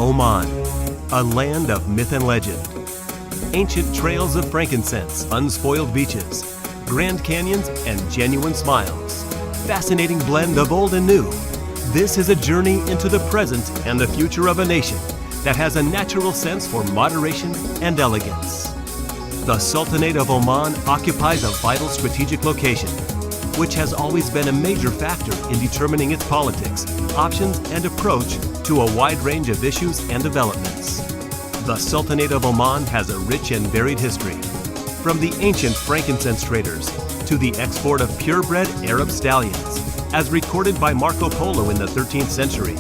Oman, a land of myth and legend. Ancient trails of frankincense, unspoiled beaches, grand canyons, and genuine smiles. Fascinating blend of old and new. This is a journey into the present and the future of a nation that has a natural sense for moderation and elegance. The Sultanate of Oman occupies a vital strategic location, which has always been a major factor in determining its politics, options, and approach to a wide range of issues and developments. The Sultanate of Oman has a rich and varied history, from the ancient frankincense traders to the export of purebred Arab stallions, as recorded by Marco Polo in the 13th century.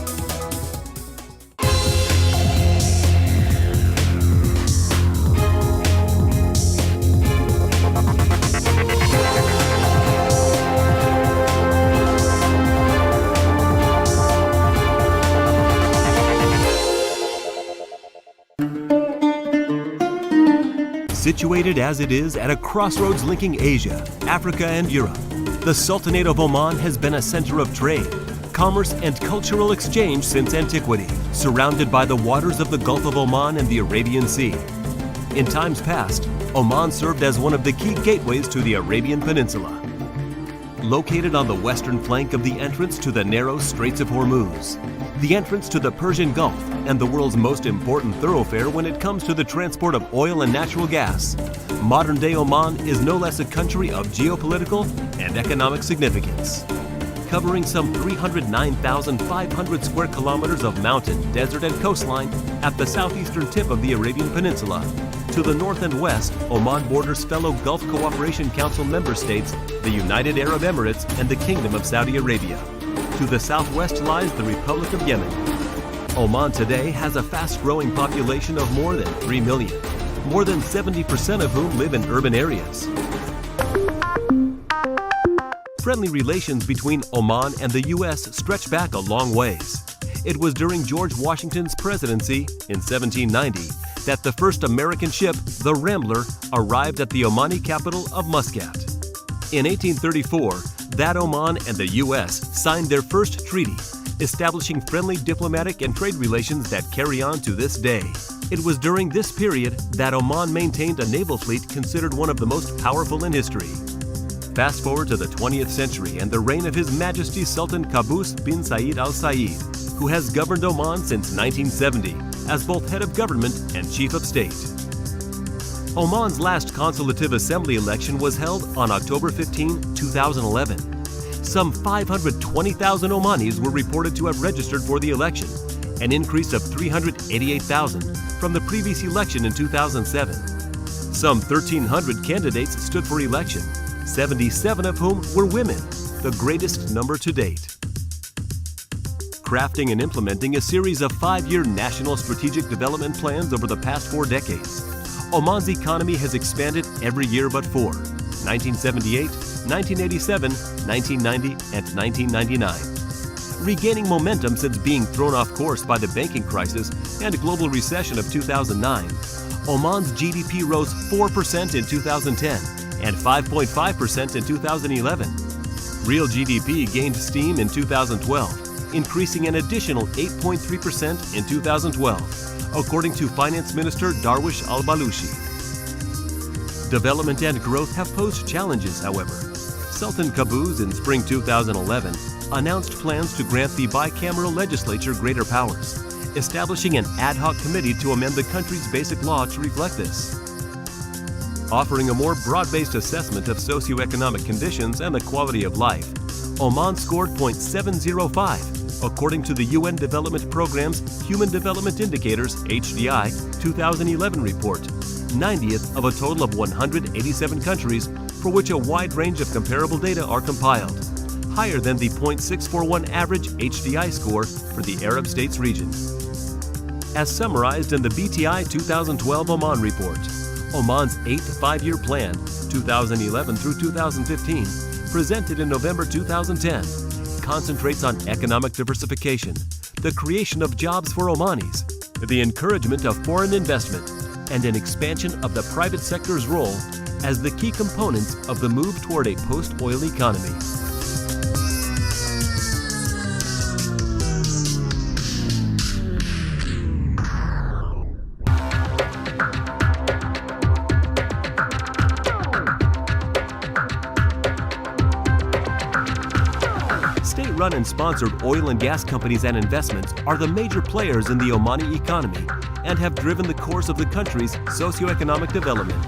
Situated as it is at a crossroads linking Asia, Africa, and Europe, the Sultanate of Oman has been a center of trade, commerce, and cultural exchange since antiquity, surrounded by the waters of the Gulf of Oman and the Arabian Sea. In times past, Oman served as one of the key gateways to the Arabian Peninsula. Located on the western flank of the entrance to the narrow Straits of Hormuz, the entrance to the Persian Gulf, and the world's most important thoroughfare when it comes to the transport of oil and natural gas, modern-day Oman is no less a country of geopolitical and economic significance. Covering some 309,500 square kilometers of mountain, desert, and coastline at the southeastern tip of the Arabian Peninsula, to the north and west, Oman borders fellow Gulf Cooperation Council member states, the United Arab Emirates, and the Kingdom of Saudi Arabia. To the southwest lies the Republic of Yemen. Oman today has a fast-growing population of more than 3 million, more than 70% of whom live in urban areas. Friendly relations between Oman and the U.S. stretch back a long ways. It was during George Washington's presidency in 1790 that the first American ship, the Rambler, arrived at the Omani capital of Muscat. In 1834, that Oman and the U.S. signed their first treaty, establishing friendly diplomatic and trade relations that carry on to this day. It was during this period that Oman maintained a naval fleet considered one of the most powerful in history. Fast forward to the 20th century and the reign of His Majesty Sultan Qaboos bin Said Al Said, who has governed Oman since 1970 as both head of government and chief of state. Oman's last consultative assembly election was held on October 15, 2011. Some 520,000 Omanis were reported to have registered for the election, an increase of 388,000 from the previous election in 2007. Some 1,300 candidates stood for election, 77 of whom were women, the greatest number to date. Crafting and implementing a series of 5-year national strategic development plans over the past 4 decades, Oman's economy has expanded every year but 4, 1978, 1987, 1990, and 1999. Regaining momentum since being thrown off course by the banking crisis and global recession of 2009, Oman's GDP rose 4% in 2010 and 5.5% in 2011. Real GDP gained steam in 2012, increasing an additional 8.3% in 2012, according to Finance Minister Darwish al-Balushi. Development and growth have posed challenges, however. Sultan Qaboos in spring 2011 announced plans to grant the bicameral legislature greater powers, establishing an ad hoc committee to amend the country's basic law to reflect this. Offering a more broad-based assessment of socioeconomic conditions and the quality of life, Oman scored .705, according to the UN Development Programme's Human Development Indicators (HDI) 2011 report, 90th of a total of 187 countries for which a wide range of comparable data are compiled, higher than the .641 average HDI score for the Arab states region. As summarized in the BTI 2012 Oman report, Oman's 8th 5-year plan, 2011 through 2015, presented in November 2010, concentrates on economic diversification, the creation of jobs for Omanis, the encouragement of foreign investment, and an expansion of the private sector's role as the key components of the move toward a post-oil economy. state-run and sponsored oil and gas companies and investments are the major players in the Omani economy and have driven the course of the country's socioeconomic development.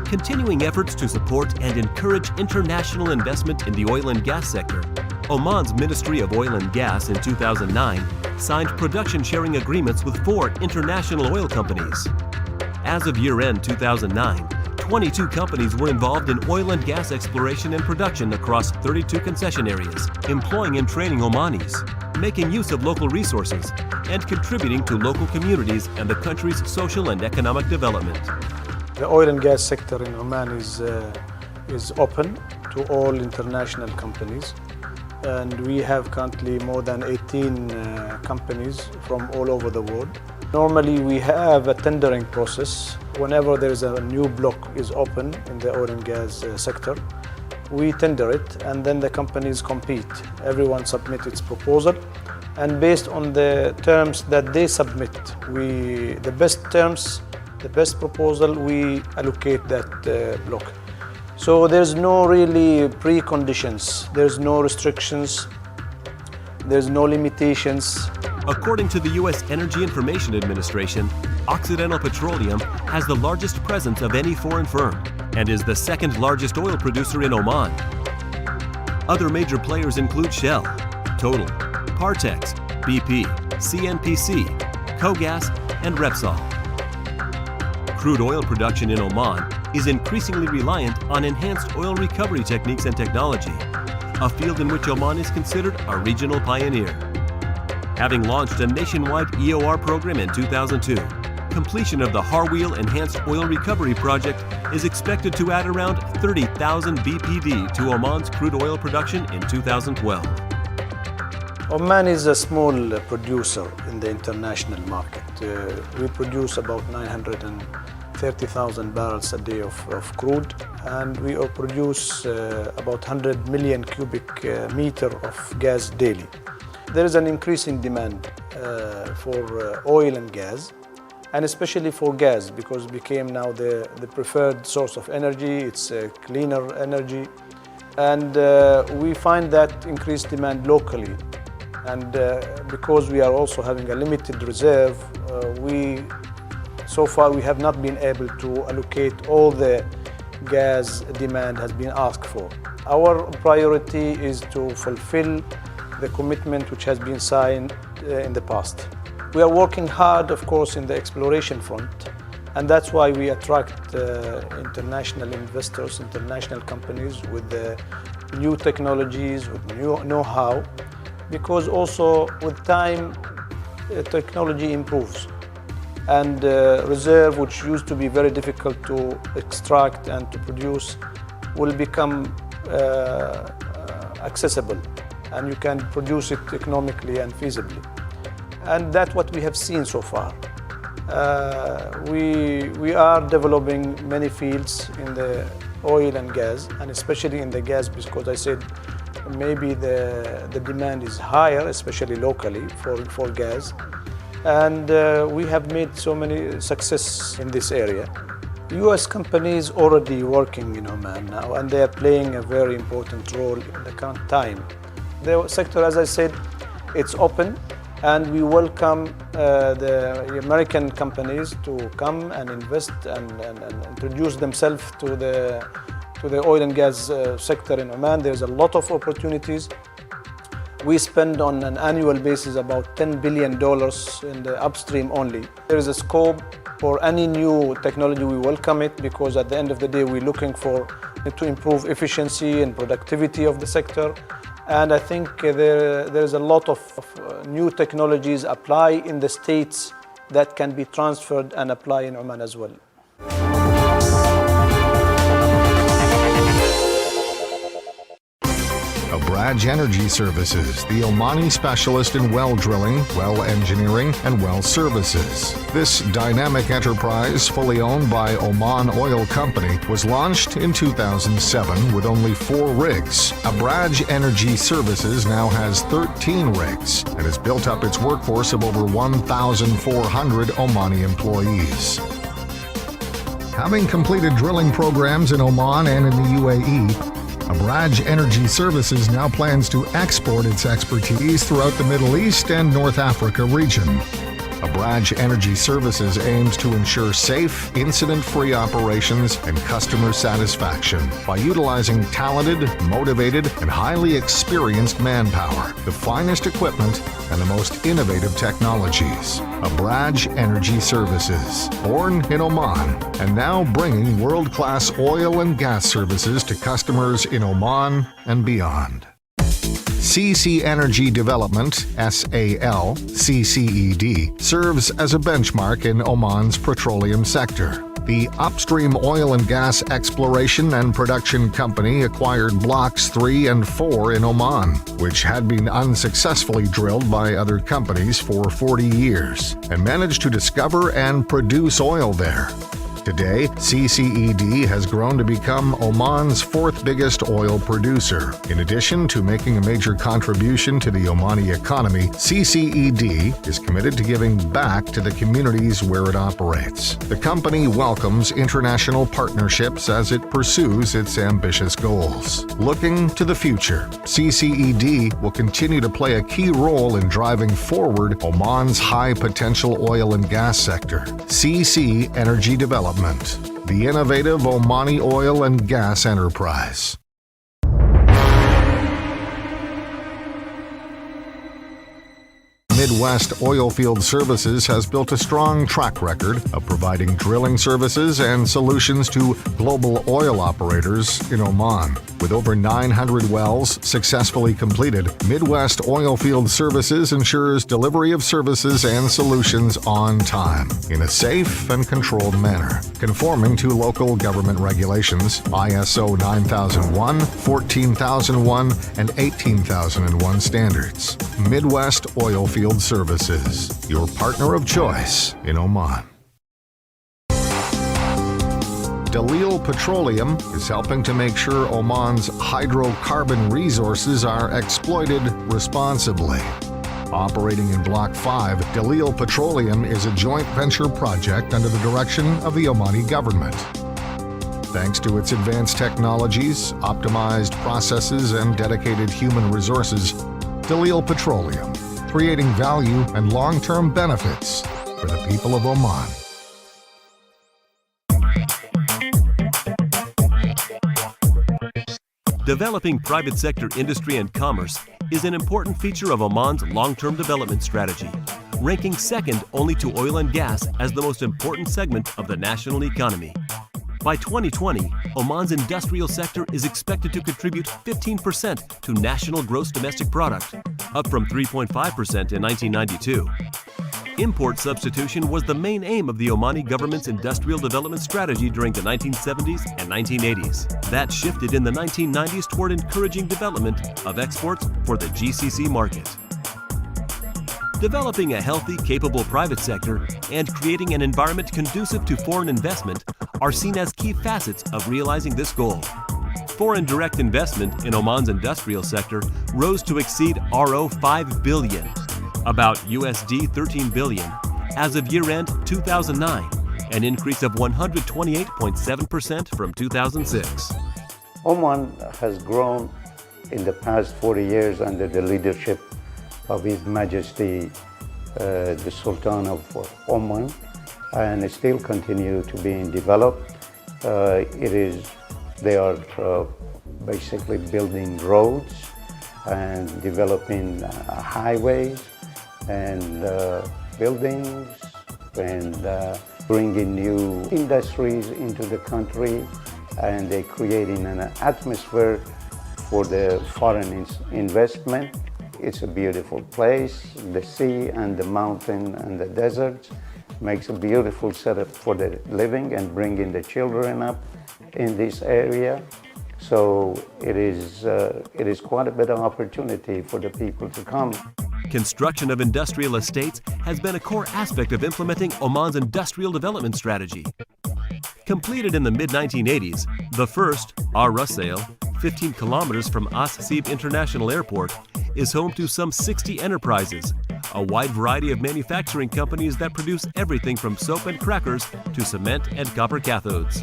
Continuing efforts to support and encourage international investment in the oil and gas sector, Oman's Ministry of Oil and Gas in 2009 signed production sharing agreements with 4 international oil companies. As of year-end 2009, 22 companies were involved in oil and gas exploration and production across 32 concession areas, employing and training Omanis, making use of local resources, and contributing to local communities and the country's social and economic development. The oil and gas sector in Oman is open to all international companies, and we have currently more than 18 companies from all over the world. Normally we have a tendering process. Whenever there is a new block is open in the oil and gas sector, we tender it and then the companies compete. Everyone submits its proposal, and based on the terms that they submit, the best terms, the best proposal, we allocate that block. So there's no really preconditions, there's no restrictions, there's no limitations. According to the U.S. Energy Information Administration, Occidental Petroleum has the largest presence of any foreign firm and is the second largest oil producer in Oman. Other major players include Shell, Total, Partex, BP, CNPC, Kogas, and Repsol. Crude oil production in Oman is increasingly reliant on enhanced oil recovery techniques and technology, a field in which Oman is considered a regional pioneer. Having launched a nationwide EOR program in 2002, completion of the Harweel Enhanced Oil Recovery Project is expected to add around 30,000 BPD to Oman's crude oil production in 2012. Oman is a small producer in the international market. We produce about 930,000 barrels a day of crude, and we produce about 100 million cubic meter of gas daily. There is an increasing demand for oil and gas, and especially for gas, because it became now the preferred source of energy. It's a cleaner energy, and we find that increased demand locally. And because we are also having a limited reserve, so far we have not been able to allocate all the gas demand has been asked for. Our priority is to fulfill the commitment which has been signed in the past. We are working hard, of course, in the exploration front, and that's why we attract international investors, international companies with new technologies, with new know-how, because also with time, technology improves. And reserve, which used to be very difficult to extract and to produce, will become accessible, and you can produce it economically and feasibly. And that's what we have seen so far. We are developing many fields in the oil and gas, and especially in the gas, because I said maybe the demand is higher, especially locally for gas. And we have made so many success in this area. US companies already working in Oman now, and they are playing a very important role in the current time. The sector, as I said, it's open, and we welcome the American companies to come and invest and introduce themselves to the oil and gas sector in Oman. There's a lot of opportunities. We spend on an annual basis about $10 billion in the upstream only. There is a scope for any new technology. We welcome it, because at the end of the day, we're looking to improve efficiency and productivity of the sector. And I think there's a lot of new technologies apply in the states that can be transferred and apply in Oman as well. Rub� Energy Services, the Omani specialist in well drilling, well engineering, and well services. This dynamic enterprise, fully owned by Oman Oil Company, was launched in 2007 with only 4 rigs. Rub� Energy Services now has 13 rigs and has built up its workforce of over 1,400 Omani employees. Having completed drilling programs in Oman and in the UAE, Rub� Energy Services now plans to export its expertise throughout the Middle East and North Africa region. Rub� Energy Services aims to ensure safe, incident-free operations and customer satisfaction by utilizing talented, motivated, and highly experienced manpower, the finest equipment, and the most innovative technologies. Rub� Energy Services, born in Oman, and now bringing world-class oil and gas services to customers in Oman and beyond. CC Energy Development, SAL, CCED, serves as a benchmark in Oman's petroleum sector. The upstream oil and gas exploration and production company acquired Blocks 3 and 4 in Oman, which had been unsuccessfully drilled by other companies for 40 years, and managed to discover and produce oil there. Today, CCED has grown to become Oman's fourth biggest oil producer. In addition to making a major contribution to the Omani economy, CCED is committed to giving back to the communities where it operates. The company welcomes international partnerships as it pursues its ambitious goals. Looking to the future, CCED will continue to play a key role in driving forward Oman's high-potential oil and gas sector. CC Energy Development, the innovative Omani oil and gas enterprise. Midwest Oilfield Services has built a strong track record of providing drilling services and solutions to global oil operators in Oman. With over 900 wells successfully completed, Midwest Oilfield Services ensures delivery of services and solutions on time, in a safe and controlled manner, conforming to local government regulations, ISO 9001, 14001, and 18001 standards. Midwest Oilfield Services, your partner of choice in Oman. Dalil Petroleum is helping to make sure Oman's hydrocarbon resources are exploited responsibly. Operating in Block 5, Dalil Petroleum is a joint venture project under the direction of the Omani government. Thanks to its advanced technologies, optimized processes, and dedicated human resources, Dalil Petroleum, creating value and long-term benefits for the people of Oman. Developing private sector industry and commerce is an important feature of Oman's long-term development strategy, ranking second only to oil and gas as the most important segment of the national economy. By 2020, Oman's industrial sector is expected to contribute 15% to national gross domestic product, up from 3.5% in 1992. Import substitution was the main aim of the Omani government's industrial development strategy during the 1970s and 1980s. That shifted in the 1990s toward encouraging development of exports for the GCC market. Developing a healthy, capable private sector and creating an environment conducive to foreign investment are seen as key facets of realizing this goal. Foreign direct investment in Oman's industrial sector rose to exceed RO 5 billion, about USD 13 billion, as of year-end 2009, an increase of 128.7% from 2006. Oman has grown in the past 40 years under the leadership of His Majesty the Sultan of Oman, and still continue to be developed. They are basically building roads and developing highways and buildings and bringing new industries into the country, and they're creating an atmosphere for the foreign investment. It's a beautiful place. The sea and the mountain and the desert makes a beautiful setup for the living and bringing the children up in this area. So it is quite a bit of opportunity for the people to come. Construction of industrial estates has been a core aspect of implementing Oman's industrial development strategy. Completed in the mid-1980s, the first, Ar Rusail, 15 kilometers from As-Sib International Airport, is home to some 60 enterprises, a wide variety of manufacturing companies that produce everything from soap and crackers to cement and copper cathodes.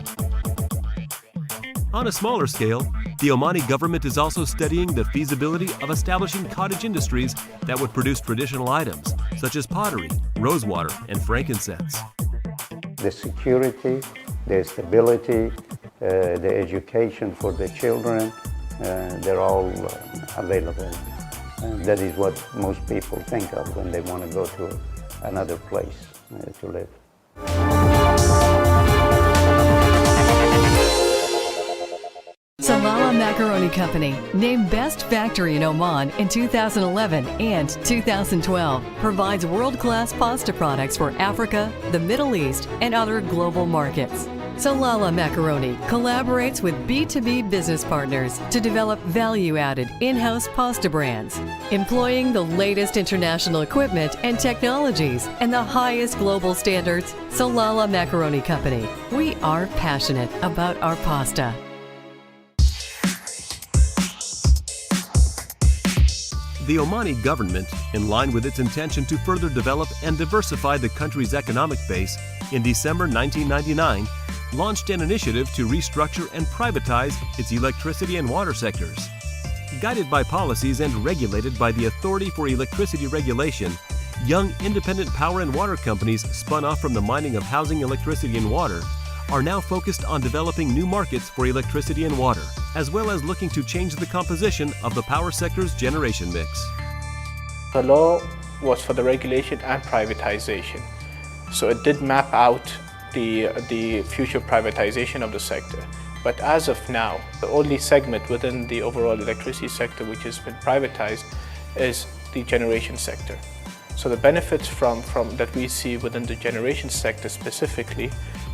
On a smaller scale, The Omani government is also studying the feasibility of establishing cottage industries that would produce traditional items, such as pottery, rosewater, and frankincense. The security, the stability, the education for the children, they're all available. And that is what most people think of when they want to go to another place to live. Salalah Macaroni Company, named Best Factory in Oman in 2011 and 2012, provides world-class pasta products for Africa, the Middle East, and other global markets. Salalah Macaroni collaborates with B2B business partners to develop value-added in-house pasta brands, employing the latest international equipment and technologies and the highest global standards. Salalah Macaroni Company. We are passionate about our pasta. The Omani government, in line with its intention to further develop and diversify the country's economic base, in December 1999, launched an initiative to restructure and privatize its electricity and water sectors. Guided by policies and regulated by the Authority for Electricity Regulation, young independent power and water companies spun off from the mining of housing, electricity, and water are now focused on developing new markets for electricity and water, as well as looking to change the composition of the power sector's generation mix. The law was for the regulation and privatization, so it did map out the future privatization of the sector. But as of now, the only segment within the overall electricity sector which has been privatized is the generation sector. So the benefits from that we see within the generation sector specifically,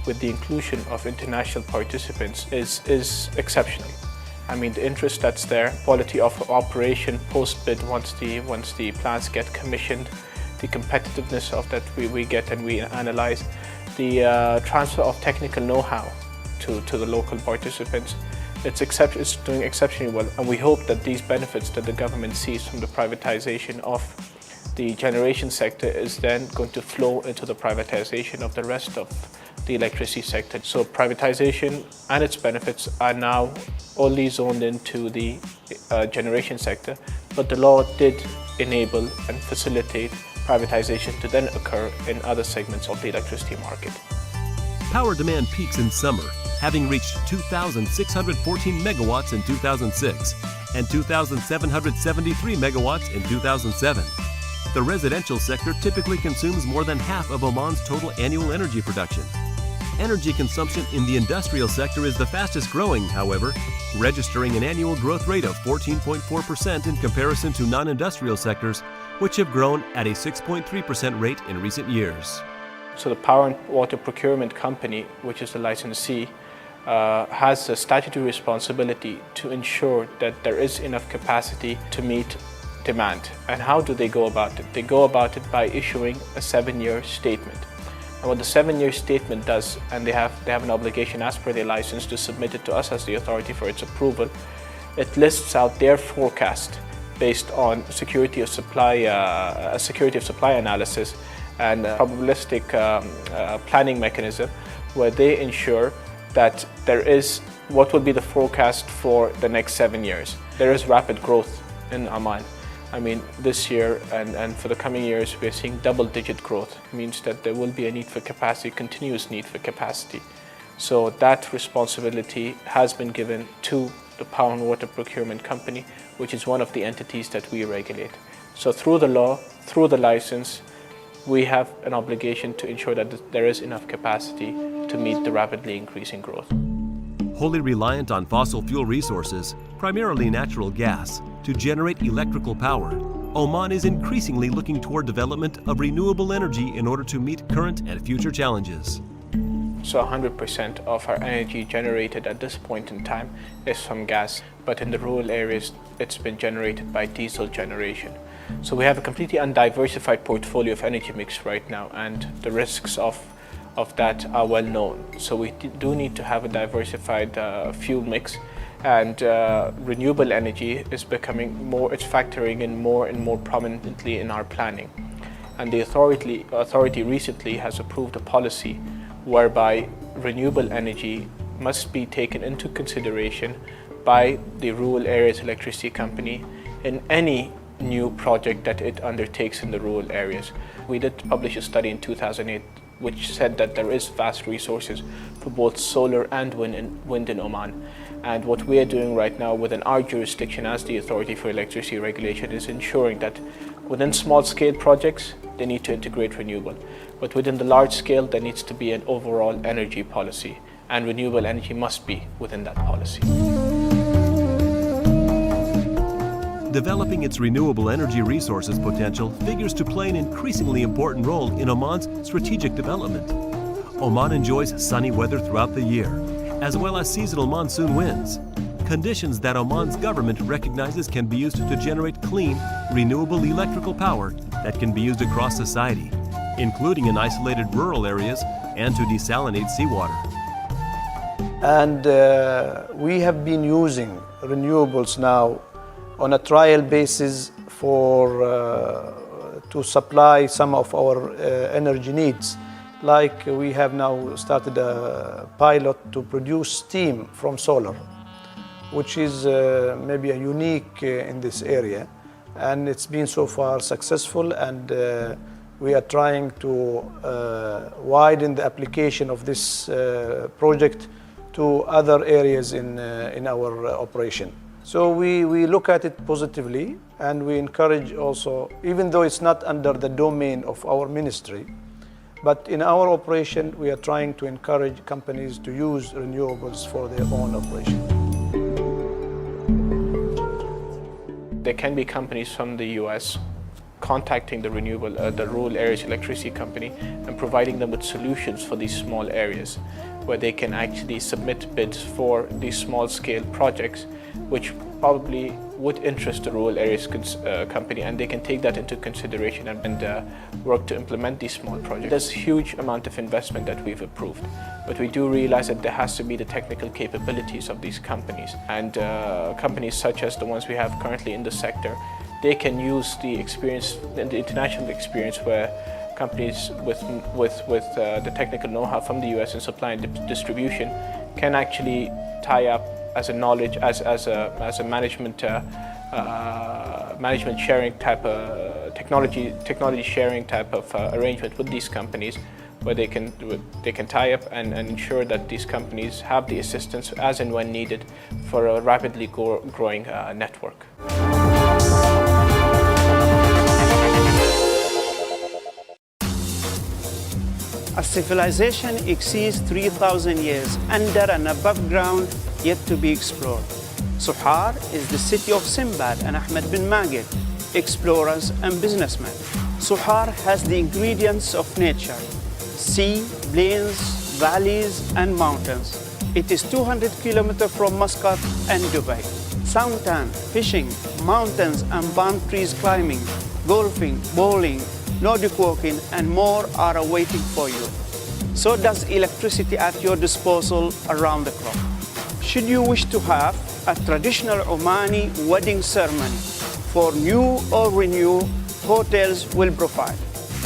with the inclusion of international participants, is exceptional. I mean, the interest that's there, quality of operation post-bid once the plants get commissioned, the competitiveness of that we get and we analyze, the transfer of technical know-how to the local participants. It's doing exceptionally well, and we hope that these benefits that the government sees from the privatization of the generation sector is then going to flow into the privatization of the rest of the electricity sector. So privatization and its benefits are now only zoned into the generation sector, but the law did enable and facilitate privatization to then occur in other segments of the electricity market. Power demand peaks in summer, having reached 2,614 megawatts in 2006 and 2,773 megawatts in 2007. The residential sector typically consumes more than half of Oman's total annual energy production. Energy consumption in the industrial sector is the fastest growing, however, registering an annual growth rate of 14.4% in comparison to non-industrial sectors, which have grown at a 6.3% rate in recent years. So the Power and Water Procurement Company, which is the licensee, has a statutory responsibility to ensure that there is enough capacity to meet demand. And how do they go about it? They go about it by issuing a 7-year statement. And what the 7-year statement does, and they have an obligation as per their license to submit it to us as the authority for its approval, it lists out their forecast based on security of supply analysis and a probabilistic planning mechanism, where they ensure that there is what will be the forecast for the next 7 years. There is rapid growth in Oman. I mean, this year and for the coming years, we are seeing double-digit growth. It means that there will be a need for capacity, continuous need for capacity. So that responsibility has been given to the Power and Water Procurement Company, which is one of the entities that we regulate. So through the law, through the license, we have an obligation to ensure that there is enough capacity to meet the rapidly increasing growth. Wholly reliant on fossil fuel resources, primarily natural gas, to generate electrical power, Oman is increasingly looking toward development of renewable energy in order to meet current and future challenges. So 100% of our energy generated at this point in time is from gas, but in the rural areas it's been generated by diesel generation. So we have a completely undiversified portfolio of energy mix right now, and the risks of that are well known. So we do need to have a diversified fuel mix, and renewable energy is becoming more, it's factoring in more and more prominently in our planning. And the authority recently has approved a policy whereby renewable energy must be taken into consideration by the Rural Areas Electricity Company in any new project that it undertakes in the rural areas. We did publish a study in 2008 which said that there is vast resources for both solar and wind in Oman. And what we are doing right now within our jurisdiction as the Authority for Electricity Regulation is ensuring that within small-scale projects, they need to integrate renewable. But within the large scale, there needs to be an overall energy policy, and renewable energy must be within that policy. Developing its renewable energy resources potential figures to play an increasingly important role in Oman's strategic development. Oman enjoys sunny weather throughout the year, as well as seasonal monsoon winds, conditions that Oman's government recognizes can be used to generate clean, renewable electrical power that can be used across society, including in isolated rural areas and to desalinate seawater. And we have been using renewables now on a trial basis to supply some of our energy needs. Like we have now started a pilot to produce steam from solar, which is maybe a unique in this area. And it's been so far successful, and we are trying to widen the application of this project to other areas in our operation. So we look at it positively, and we encourage also, even though it's not under the domain of our ministry, but in our operation, we are trying to encourage companies to use renewables for their own operation. There can be companies from the US contacting the Rural Areas Electricity Company and providing them with solutions for these small areas, where they can actually submit bids for these small-scale projects, which probably would interest the Rural Areas Company, and they can take that into consideration and work to implement these small projects. There's a huge amount of investment that we've approved, but we do realize that there has to be the technical capabilities of these companies, and companies such as the ones we have currently in the sector, they can use the experience, the international experience, where companies with the technical know-how from the US in supply and distribution can actually tie up as a knowledge, as a management sharing type of technology sharing type of arrangement with these companies, where they can tie up and ensure that these companies have the assistance as and when needed for a rapidly growing network. A civilization exceeds 3,000 years under and above ground yet to be explored. Sohar is the city of Sinbad and Ahmed bin Magid, explorers and businessmen. Sohar has the ingredients of nature: sea, plains, valleys and mountains. It is 200 kilometers from Muscat and Dubai. Suntan, fishing, mountains and palm trees climbing, golfing, bowling, Nordic walking and more are awaiting for you. So does electricity at your disposal around the clock. Should you wish to have a traditional Omani wedding ceremony for new or renew, hotels will provide.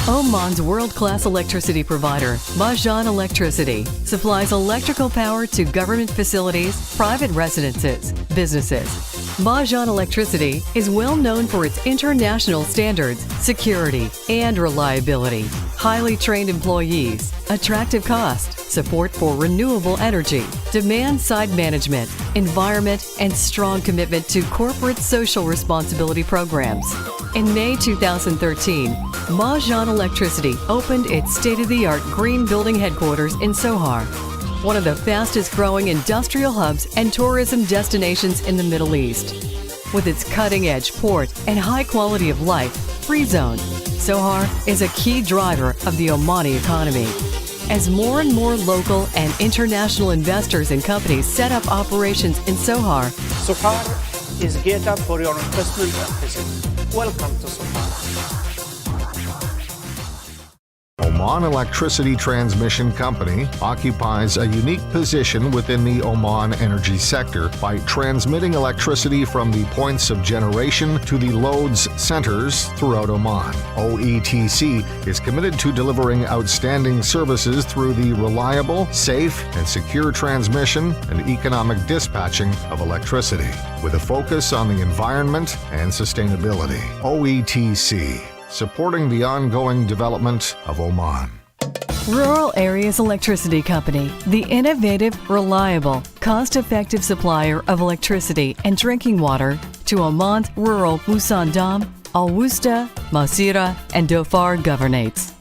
Oman's world-class electricity provider, Marjan Electricity, supplies electrical power to government facilities, private residences, businesses. Marjan Electricity is well known for its international standards, security, and reliability. Highly trained employees, attractive cost, support for renewable energy, demand-side management, environment, and strong commitment to corporate social responsibility programs. In May 2013, Marjan Electricity opened its state-of-the-art green building headquarters in Sohar, one of the fastest-growing industrial hubs and tourism destinations in the Middle East. With its cutting-edge port and high quality of life, free zone, Sohar is a key driver of the Omani economy. As more and more local and international investors and companies set up operations in Sohar, Sohar is geared up for your investment and visit. Welcome to Sohar. Oman Electricity Transmission Company occupies a unique position within the Oman energy sector by transmitting electricity from the points of generation to the loads centers throughout Oman. OETC is committed to delivering outstanding services through the reliable, safe, and secure transmission and economic dispatching of electricity, with a focus on the environment and sustainability. OETC, supporting the ongoing development of Oman. Rural Areas Electricity Company, the innovative, reliable, cost-effective supplier of electricity and drinking water to Oman's rural Musandam, Al-Wusta, Masira, and Dhofar governorates.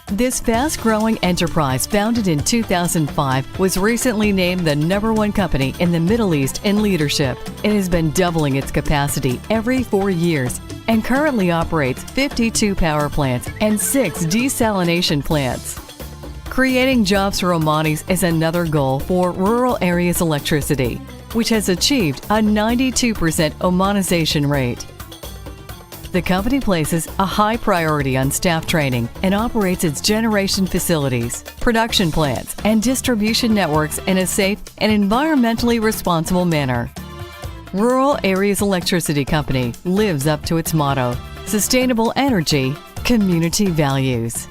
This fast-growing enterprise, founded in 2005, was recently named the #1 company in the Middle East in leadership. It has been doubling its capacity every 4 years and currently operates 52 power plants and 6 desalination plants. Creating jobs for Omanis is another goal for Rural Areas Electricity, which has achieved a 92% Omanization rate. The company places a high priority on staff training and operates its generation facilities, production plants, and distribution networks in a safe and environmentally responsible manner. Rural Areas Electricity Company lives up to its motto: sustainable energy, community values.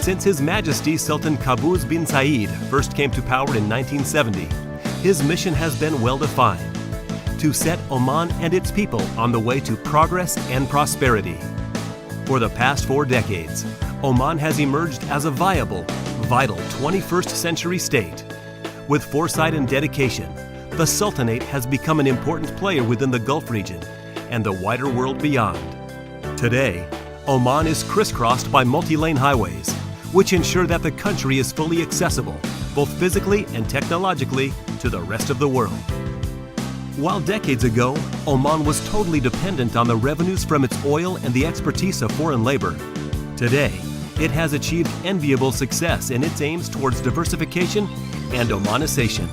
Since His Majesty Sultan Qaboos bin Said first came to power in 1970, his mission has been well-defined: to set Oman and its people on the way to progress and prosperity. For the past 4 decades, Oman has emerged as a viable, vital 21st century state. With foresight and dedication, the Sultanate has become an important player within the Gulf region and the wider world beyond. Today, Oman is crisscrossed by multi-lane highways, which ensure that the country is fully accessible, both physically and technologically, to the rest of the world. While decades ago, Oman was totally dependent on the revenues from its oil and the expertise of foreign labor, today it has achieved enviable success in its aims towards diversification and Omanization.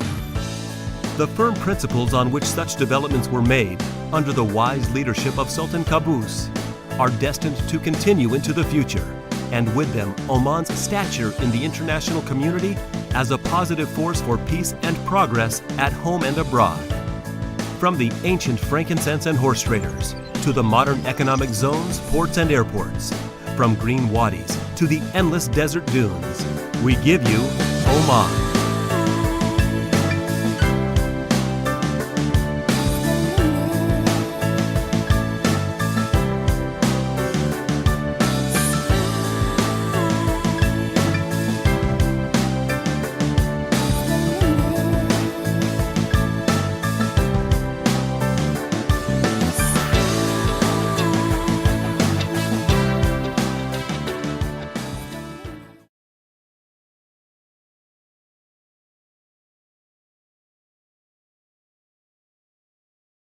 The firm principles on which such developments were made, under the wise leadership of Sultan Qaboos, are destined to continue into the future, and with them Oman's stature in the international community as a positive force for peace and progress at home and abroad. From the ancient frankincense and horse traders to the modern economic zones, ports and airports, from green wadis to the endless desert dunes, we give you Oman.